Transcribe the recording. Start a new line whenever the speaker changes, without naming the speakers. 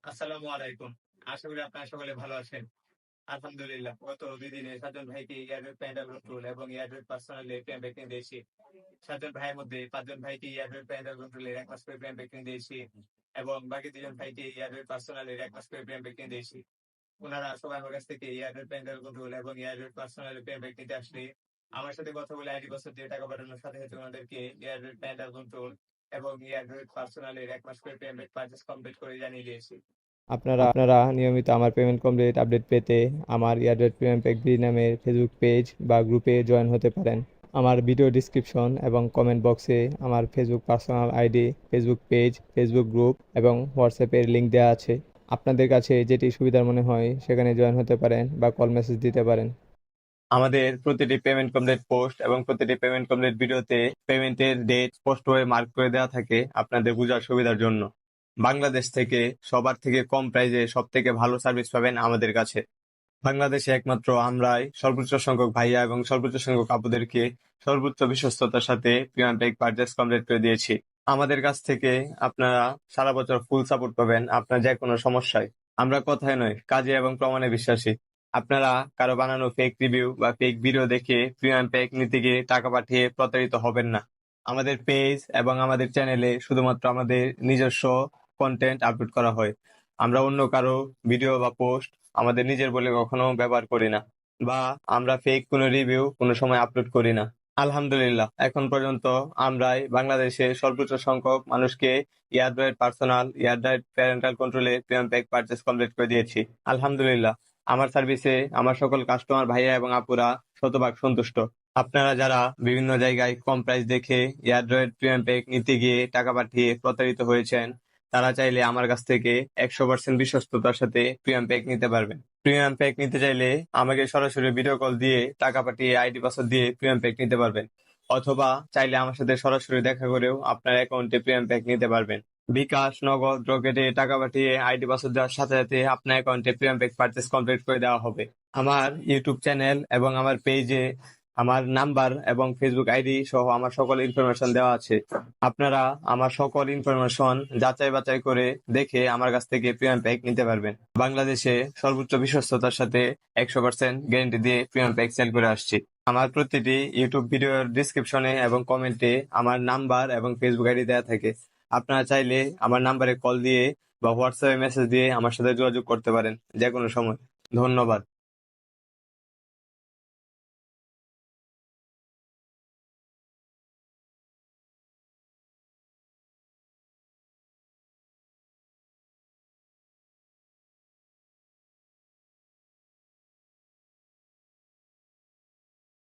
আসসালামু আলাইকুম। আশা করি আপনারা সকলে ভালো আছেন। আলহামদুলিল্লাহ। গত ২ দিনে সাজ্জাদ ভাইকে এয়ারড্রপ প্যান্ডাল কন্ট্রোল এবং এয়ারড্রপ পার্সোনালি প্রেম ব্যাকিং দিয়েছি। সাজ্জাদ ভাইয়ের মধ্যে ৫ জন ভাইকে এয়ারড্রপ প্যান্ডাল কন্ট্রোলের ১ মাস করে প্রেম ব্যাকিং দিয়েছি এবং বাকি ২ জন ভাইকে এয়ারড্রপ পার্সোনালের ১ মাস করে প্রেম ব্যাকিং দিয়েছি। উনারা সবাই আমার কাছ থেকে এয়ারড্রপ প্যান্ডাল কন্ট্রোল এবং এয়ারড্রপ পার্সোনালি প্রেম ব্যাকিং নিতে আসলে আমার সাথে কথা বলে আইডি পাসওয়ার্ড দিয়ে টাকা পাঠানোর সাথে সাথে ওনাদেরকে এয়ারড্রপ প্যান্ডাল কন্ট্রোল এবং এয়ারড্রপ পার্সোনালের ১ মাস করে পেমেন্ট পারচেজ কমপ্লিট করে জানিয়ে দিয়েছি।
আপনারা নিয়মিত আমার পেমেন্ট কমপ্লিট আপডেট পেতে আমার এয়ারটেল প্রিমিয়াম প্যাক বি নামের ফেসবুক পেজ বা গ্রুপে জয়েন হতে পারেন। আমার ভিডিও ডিসক্রিপশন এবং কমেন্ট বক্সে আমার Facebook personal ID, Facebook page, Facebook group এবং হোয়াটসঅ্যাপের লিঙ্ক দেওয়া আছে। আপনাদের কাছে যেটি সুবিধার মনে হয় সেখানে জয়েন হতে পারেন বা কল মেসেজ দিতে পারেন।
আমাদের প্রতিটি পেমেন্ট কমপ্লিট পোস্ট এবং প্রতিটি পেমেন্ট কমপ্লিট ভিডিওতে পেমেন্টের ডেট স্পষ্ট হয়ে মার্ক করে দেওয়া থাকে আপনাদের বোঝার সুবিধার জন্য। বাংলাদেশ থেকে সবার থেকে কম প্রাইসে সব থেকে ভালো সার্ভিস পাবেন আমাদের কাছে। বাংলাদেশে একমাত্র আমরাই সর্বোচ্চ সংখ্যক ভাইয়া এবং সর্বোচ্চ সংখ্যক আপুদেরকে সর্বোচ্চ বিশ্বস্ততার সাথে প্রিমিয়াম প্যাক পারচেজ কমপ্লিট করে দিয়েছি। আমাদের কাছ থেকে আপনারা সারা বছর ফুল সাপোর্ট পাবেন আপনার যে কোনো সমস্যায়। আমরা কথায় নয়, কাজে এবং প্রমাণে বিশ্বাসী। আপনারা কারো বানানো ফেক রিভিউ বা ফেক ভিডিও দেখে প্রিমিয়াম প্যাক নিতে গিয়ে টাকা পাঠিয়ে প্রতারিত হবেন না। আমাদের পেজ এবং আমাদের চ্যানেলে শুধুমাত্র আমাদের নিজস্ব কন্টেন্ট আপলোড করা হয়। আমরা অন্য কারো ভিডিও বা পোস্ট আমাদের নিজের বলে কখনো ব্যবহার করি না, বা আমরা ফেক কোনো রিভিউ কোনো সময় আপলোড করি না। আলহামদুলিল্লাহ, এখন পর্যন্ত আমরাই বাংলাদেশে সর্বোচ্চ সংখ্যক মানুষকে এয়ারড্রয়েড পার্সোনাল, এয়ারড্রয়েড প্যারেন্টাল কন্ট্রোলে প্রিমিয়াম প্যাক পারচেজ কমপ্লিট করে দিয়েছি। আলহামদুলিল্লাহ, আমার সার্ভিসে আমার সকল কাস্টমার ভাইয়া এবং আপুরা শতভাগ সন্তুষ্ট। আপনারা যারা বিভিন্ন জায়গায় কম প্রাইস দেখে এয়ারড্রয়েড প্রিমিয়াম প্যাক নিতে গিয়ে টাকা পাঠিয়ে প্রতারিত হয়েছেন, তারা চাইলে আমার কাছ থেকে ১০০% বিশ্বস্ততার সাথে প্রিমিয়াম প্যাক নিতে পারবেন। প্রিমিয়াম প্যাক নিতে চাইলে আমাকে সরাসরি ভিডিও কল দিয়ে টাকা পাঠিয়ে আইডি পাসওয়ার্ড দিয়ে প্রিমিয়াম প্যাক নিতে পারবেন, অথবা চাইলে আমার সাথে সরাসরি দেখা করেও আপনার অ্যাকাউন্টে প্রিমিয়াম প্যাক নিতে পারবেন। বিকাশ, নগদ, রকেটে টাকা পাঠিয়ে আইডি পাসওয়ার্ড দেওয়ার সাথে সাথে আপনার অ্যাকাউন্টে প্রিমিয়াম প্যাক পারচেজ কমপ্লিট করে দেওয়া হবে। আমার ইউটিউব চ্যানেল এবং আমার পেজে আমার নাম্বার এবং ফেসবুক আইডি সহ আমার সকল ইনফরমেশন দেওয়া আছে। আপনারা আমার সকল ইনফরমেশন যাচাই বাছাই করে দেখে আমার কাছ থেকে প্রিমিয়াম প্যাক নিতে পারবেন। বাংলাদেশে সর্বোচ্চ বিশ্বস্ততার সাথে ১০০% গ্যারান্টি দিয়ে প্রিমিয়াম প্যাক সেল করে আসছি। আমার প্রতিটি ইউটিউব ভিডিওর ডিসক্রিপশনে এবং কমেন্টে আমার নাম্বার এবং ফেসবুক আইডি দেওয়া থাকে। আপনারা চাইলে আমার নাম্বারে কল দিয়ে বা হোয়াটসঅ্যাপে মেসেজ দিয়ে আমার সাথে যোগাযোগ করতে পারেন যে কোনো সময়। ধন্যবাদ।